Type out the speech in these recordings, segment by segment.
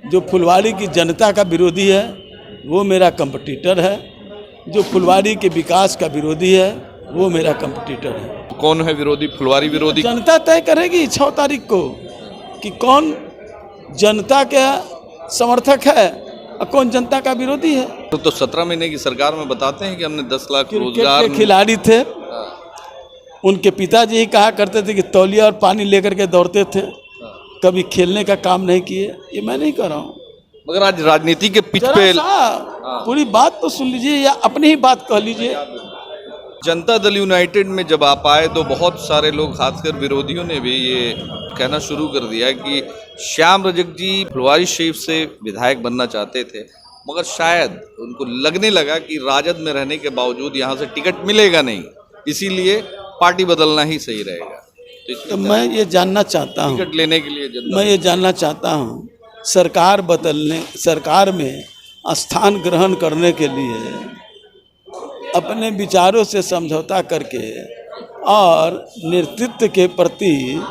जो फुलवाड़ी की जनता का विरोधी है वो मेरा कंपटीटर है, जो फुलवाड़ी के विकास का विरोधी है वो मेरा कंपटीटर है। कौन है विरोधी, फुलवाड़ी विरोधी? जनता तय करेगी 6 तारीख को कि कौन जनता का समर्थक है और कौन जनता का विरोधी है। तो 17 महीने की सरकार में बताते हैं कि हमने 10 लाख क्रिकेट रोजगार। के खिलाड़ी थे, उनके पिताजी ही कहा करते थे कि तौलिया और पानी लेकर के दौड़ते थे, कभी खेलने का काम नहीं किए। ये मैं नहीं कर रहा हूँ, मगर आज राजनीति के पिच पे पूरी बात तो सुन लीजिए या अपनी ही बात कह लीजिए। जनता दल यूनाइटेड में जब आप आए तो बहुत सारे लोग, खासकर विरोधियों ने भी ये कहना शुरू कर दिया कि श्याम रजक जी फुलवारी शरीफ से विधायक बनना चाहते थे, मगर शायद उनको लगने लगा कि राजद में रहने के बावजूद यहाँ से टिकट मिलेगा नहीं, इसीलिए पार्टी बदलना ही सही रहेगा। तो मैं ये जानना चाहता हूँ, टिकट लेने के लिए मैं ये जानना चाहता हूँ, सरकार बदलने, सरकार में स्थान ग्रहण करने के लिए अपने विचारों से समझौता करके और नेतृत्व के प्रति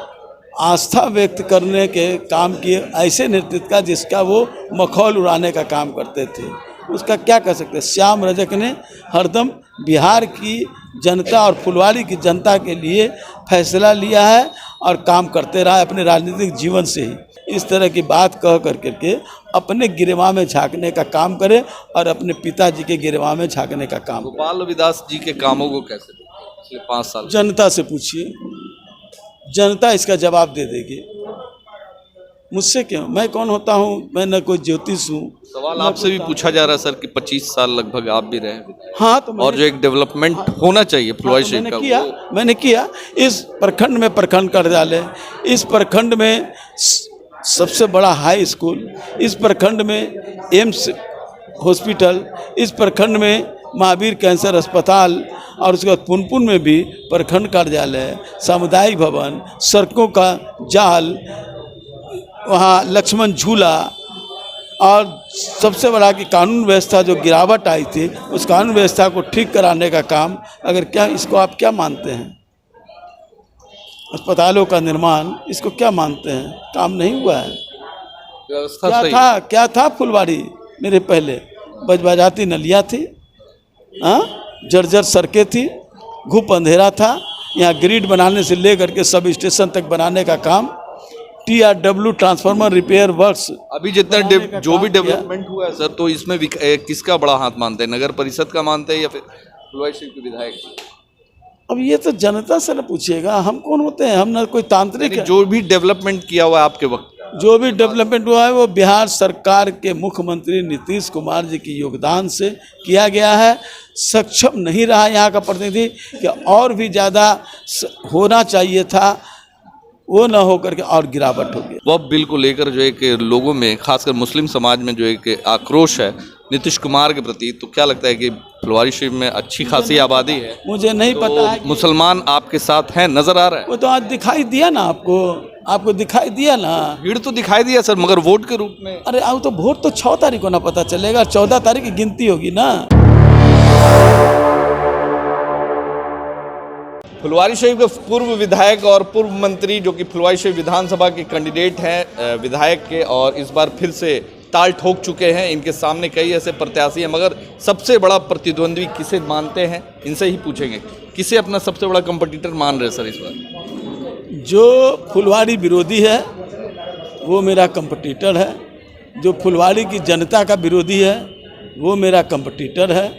आस्था व्यक्त करने के काम किए, ऐसे नेतृत्व का जिसका वो मखौल उड़ाने का काम करते थे, उसका क्या कर सकते। श्याम रजक ने हरदम बिहार की जनता और फुलवाड़ी की जनता के लिए फैसला लिया है और काम करते रहा अपने राजनीतिक जीवन से ही। इस तरह की बात कह करके अपने गिरेवा में झांकने का काम करे और अपने पिताजी के गिरेवा में झांकने का काम। गोपाल रविदास जी के कामों को कैसे पिछले 5 साल? जनता से पूछिए, जनता इसका जवाब दे देगी, मुझसे क्यों। मैं कौन होता हूँ, मैं न कोई ज्योतिष हूँ। सवाल आपसे भी पूछा जा रहा है सर कि 25 साल लगभग आप भी रहे। हाँ, तो और जो एक डेवलपमेंट होना चाहिए फुलवारी शरीफ का, मैंने किया। इस प्रखंड में प्रखंड कार्यालय, इस प्रखंड में सबसे बड़ा हाई स्कूल, इस प्रखंड में एम्स हॉस्पिटल, इस प्रखंड में महावीर कैंसर अस्पताल, और उसके बाद पुनपुन में भी प्रखंड कार्यालय, सामुदायिक भवन, सड़कों का जाल, वहाँ लक्ष्मण झूला, और सबसे बड़ा कि कानून व्यवस्था जो गिरावट आई थी उस कानून व्यवस्था को ठीक कराने का काम। अगर क्या इसको आप क्या मानते हैं, अस्पतालों का निर्माण, इसको क्या मानते हैं, काम नहीं हुआ है। व्यवस्था क्या था फुलवाड़ी मेरे पहले, बजबजाती नलियाँ थी, जर्जर सड़कें थी, घुप अंधेरा था। यहाँ ग्रिड बनाने से लेकर के सब स्टेशन तक बनाने का काम, TRW ट्रांसफार्मर रिपेयर वर्क्स, अभी जितना जो भी डेवलपमेंट हुआ है सर, तो इसमें किसका बड़ा हाथ मानते हैं, नगर परिषद का मानते हैं या फिर फुलवारी शरीफ के विधायक? अब ये तो जनता से न पूछिएगा, हम कौन होते हैं, हम ना कोई तांत्रिक है। जो भी डेवलपमेंट किया हुआ है आपके वक्त, जो भी डेवलपमेंट हुआ है वो बिहार सरकार के मुख्यमंत्री नीतीश कुमार जी के योगदान से किया गया है। सक्षम नहीं रहा यहाँ का प्रतिनिधि कि और भी ज़्यादा होना चाहिए था, वो ना होकर के और गिरावट हो गई। वह बिल को लेकर जो एक लोगों में, खासकर मुस्लिम समाज में जो एक आक्रोश है नीतीश कुमार के प्रति, तो क्या लगता है कि फुलवारी शरीफ में अच्छी खासी आबादी है? मुझे नहीं पता है। मुसलमान आपके साथ हैं, नजर आ रहा है? वो तो आज दिखाई दिया ना, आपको दिखाई दिया ना। भीड़ तो दिखाई दिया सर, मगर वोट के रूप में? अरे आओ, तो वोट तो 6 तारीख को ना पता चलेगा, 14 तारीख की गिनती होगी ना। फुलवारी शरीफ के पूर्व विधायक और पूर्व मंत्री जो कि फुलवारी शरीफ विधानसभा के कैंडिडेट हैं विधायक के, और इस बार फिर से ताल ठोक चुके हैं। इनके सामने कई ऐसे प्रत्याशी हैं, मगर सबसे बड़ा प्रतिद्वंद्वी किसे मानते हैं, इनसे ही पूछेंगे। किसे अपना सबसे बड़ा कंपटीटर मान रहे सर इस बार? जो फुलवाड़ी विरोधी है वो मेरा कंपटीटर है, जो फुलवाड़ी की जनता का विरोधी है वो मेरा कंपटीटर है,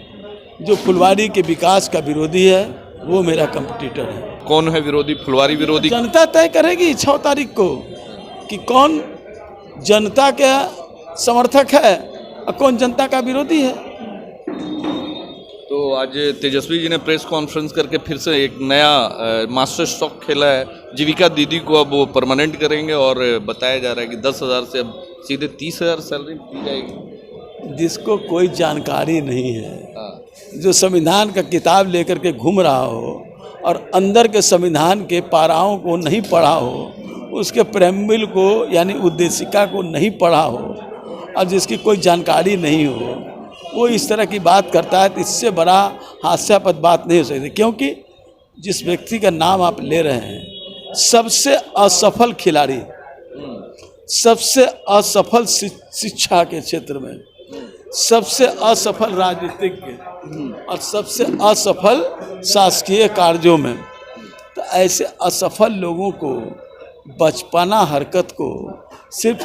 जो फुलवाड़ी के विकास का विरोधी है वो मेरा कंपटीटर है। कौन है विरोधी, फुलवाड़ी विरोधी? जनता तय करेगी 6 तारीख को कि कौन जनता का समर्थक है और कौन जनता का विरोधी है। तो आज तेजस्वी जी ने प्रेस कॉन्फ्रेंस करके फिर से एक नया मास्टर स्ट्रोक खेला है। जीविका दीदी को अब वो परमानेंट करेंगे और बताया जा रहा है कि 10,000 से अब सीधे 30,000 सैलरी दी जाएगी। जिसको कोई जानकारी नहीं है, जो संविधान का किताब लेकर के घूम रहा हो और अंदर के संविधान के पाराओं को नहीं पढ़ा हो, उसके प्रेम्बिल को यानी उद्देशिका को नहीं पढ़ा हो, और जिसकी कोई जानकारी नहीं हो, वो इस तरह की बात करता है, तो इससे बड़ा हास्यास्पद बात नहीं हो सकती। क्योंकि जिस व्यक्ति का नाम आप ले रहे हैं, सबसे असफल खिलाड़ी, सबसे असफल शिक्षा के क्षेत्र में, सबसे असफल राजनीतिज्ञ और सबसे असफल शासकीय कार्यों में, तो ऐसे असफल लोगों को बचपना हरकत को सिर्फ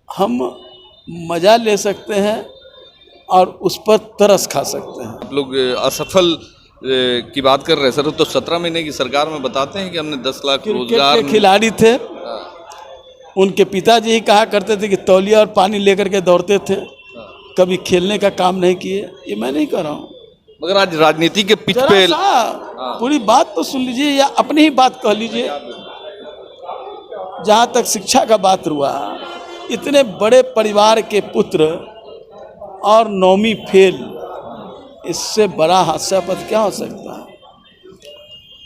हम मजा ले सकते हैं और उस पर तरस खा सकते हैं। आप लोग असफल की बात कर रहे हैं सर, तो 17 महीने की सरकार में बताते हैं कि हमने 10 लाख रोजगार क्रिकेट के खिलाड़ी थे, उनके पिताजी ही कहा करते थे कि तौलिया और पानी लेकर के दौड़ते थे, कभी खेलने का काम नहीं किए। ये मैं नहीं कर रहा हूँ, मगर आज राजनीति के पिच पे पूरी बात तो सुन लीजिए या अपनी ही बात कह लीजिए। जहाँ तक शिक्षा का बात हुआ, इतने बड़े परिवार के पुत्र और 9वीं फेल, इससे बड़ा हास्यास्पद क्या हो सकता है।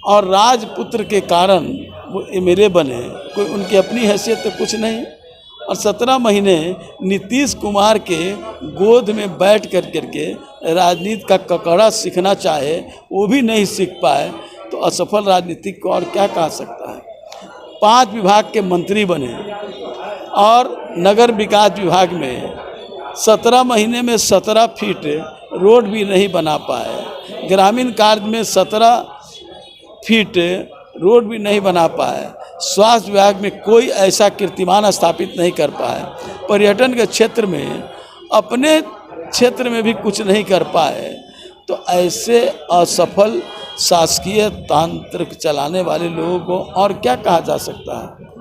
और राजपुत्र के कारण वो एमएलए बने, कोई उनकी अपनी हैसियत तो कुछ नहीं। और 17 महीने नीतीश कुमार के गोद में बैठ कर करके राजनीति का ककड़ा सीखना चाहे, वो भी नहीं सीख पाए, तो असफल राजनीतिक को और क्या कहा सकता है। 5 विभाग के मंत्री बने और नगर विकास विभाग में 17 महीने में 17 फीट रोड भी नहीं बना पाए, ग्रामीण कार्य में 17 फीट रोड भी नहीं बना पाए, स्वास्थ्य विभाग में कोई ऐसा कीर्तिमान स्थापित नहीं कर पाए, पर्यटन के क्षेत्र में अपने क्षेत्र में भी कुछ नहीं कर पाए। तो ऐसे असफल शासकीय तांत्रिक चलाने वाले लोगों को और क्या कहा जा सकता है।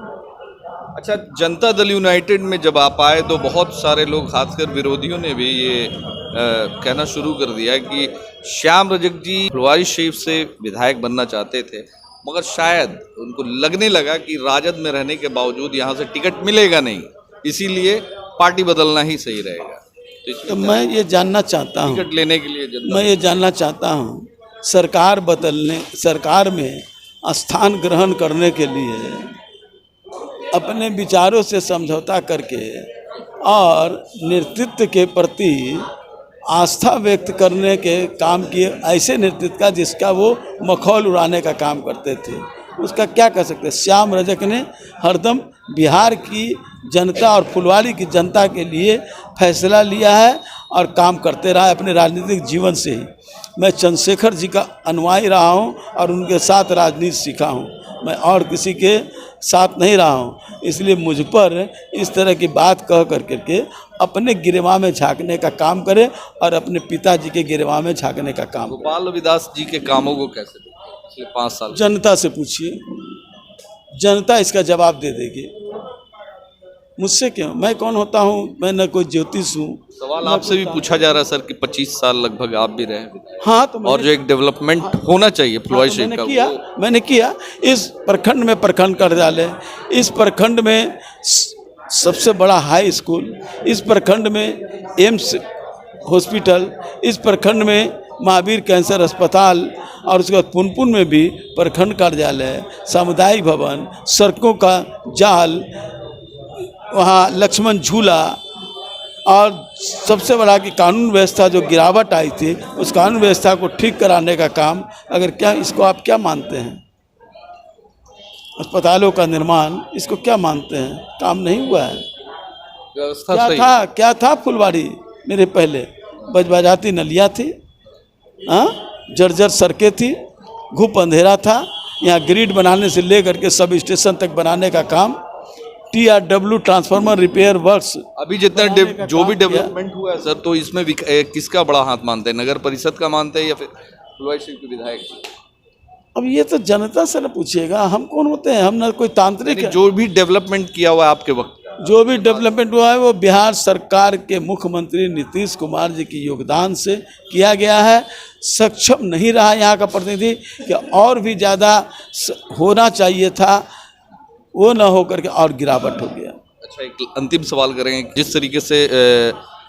अच्छा, जनता दल यूनाइटेड में जब आप आए तो बहुत सारे लोग, खासकर विरोधियों ने भी ये कहना शुरू कर दिया कि श्याम रजक जी फुलवारी शरीफ से विधायक बनना चाहते थे, मगर शायद उनको लगने लगा कि राजद में रहने के बावजूद यहाँ से टिकट मिलेगा नहीं, इसीलिए पार्टी बदलना ही सही रहेगा। तो मैं ये जानना चाहता हूँ, टिकट लेने के लिए मैं ये जानना चाहता हूँ, सरकार में स्थान ग्रहण करने के लिए अपने विचारों से समझौता करके और नेतृत्व के प्रति आस्था व्यक्त करने के काम किए, ऐसे नेतृत्व का जिसका वो मखौल उड़ाने का काम करते थे, उसका क्या कर सकते। श्याम रजक ने हरदम बिहार की जनता और फुलवारी की जनता के लिए फैसला लिया है और काम करते रहा अपने राजनीतिक जीवन से ही। मैं चंद्रशेखर जी का अनुयायी रहा हूँ और उनके साथ राजनीति सीखा हूँ, मैं और किसी के साथ नहीं रहा हूँ। इसलिए मुझ पर इस तरह की बात कह कर करके अपने गिरेवा में झांकने का काम करे और अपने पिताजी के गिरेवा में झांकने का काम। गोपाल रविदास जी के कामों को कैसे देखते पिछले 5 साल? जनता से पूछिए, जनता इसका जवाब दे देगी। मुझसे क्यों, मैं कौन होता हूँ, मैं न कोई ज्योतिष हूँ। सवाल आपसे भी पूछा जा रहा है सर कि 25 साल लगभग आप भी रहे। हाँ, तो और जो एक डेवलपमेंट होना चाहिए फुलवारी शरीफ का, मैंने किया। इस प्रखंड में प्रखंड कार्यालय, इस प्रखंड में सबसे बड़ा हाई स्कूल, इस प्रखंड में एम्स हॉस्पिटल, इस प्रखंड में महावीर कैंसर अस्पताल, और उसके बाद पुनपुन में भी प्रखंड कार्यालय, सामुदायिक भवन, सड़कों का जाल, वहाँ लक्ष्मण झूला, और सबसे बड़ा कि कानून व्यवस्था जो गिरावट आई थी, उस कानून व्यवस्था को ठीक कराने का काम। अगर क्या इसको आप क्या मानते हैं, अस्पतालों का निर्माण, इसको क्या मानते हैं, काम नहीं हुआ है। क्या था फुलवारी मेरे पहले, बजबजाती नलियाँ थी, जर्जर सड़कें थी, घुप अंधेरा था। यहाँ ग्रिड बनाने से लेकर के सब स्टेशन तक बनाने का काम, TRW ट्रांसफार्मर रिपेयर वर्क्स, अभी जितना जो भी डेवलपमेंट हुआ है सर, तो इसमें किसका बड़ा हाथ मानते हैं, नगर परिषद का मानते हैं या फिर फुलवारी शरीफ के विधायक? अब ये तो जनता से न पूछिएगा, हम कौन होते हैं, हम ना कोई तांत्रिक है। जो भी डेवलपमेंट किया हुआ है आपके वक्त, जो भी डेवलपमेंट हुआ है वो बिहार सरकार के मुख्यमंत्री नीतीश कुमार जी के योगदान से किया गया है। सक्षम नहीं रहा यहाँ का प्रतिनिधि कि और भी ज़्यादा होना चाहिए था, वो ना हो करके और गिरावट हो गया। अच्छा, एक अंतिम सवाल करेंगे, जिस तरीके से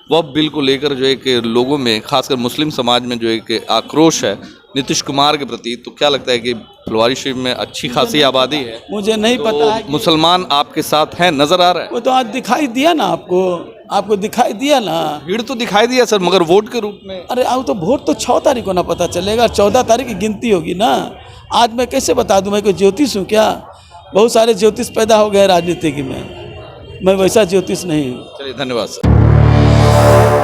वक्फ बिल को लेकर जो एक लोगों में, खासकर मुस्लिम समाज में जो एक आक्रोश है नीतीश कुमार के प्रति, तो क्या लगता है कि फुलवारी शरीफ में अच्छी खासी आबादी है? मुझे नहीं पता है। मुसलमान आपके साथ हैं, नजर आ रहा है? वो तो आज दिखाई दिया ना, आपको दिखाई दिया ना, भीड़ तो दिखाई दिया सर, मगर वोट के रूप में? अरे अब तो वोट तो 6 तारीख को ना पता चलेगा, 14 तारीख की गिनती होगी ना। आज मैं कैसे बता दूं, मैं कोई ज्योतिष हूँ क्या? बहुत सारे ज्योतिष पैदा हो गए राजनीति में। मैं वैसा ज्योतिष नहीं हूँ। चलिए धन्यवाद सर।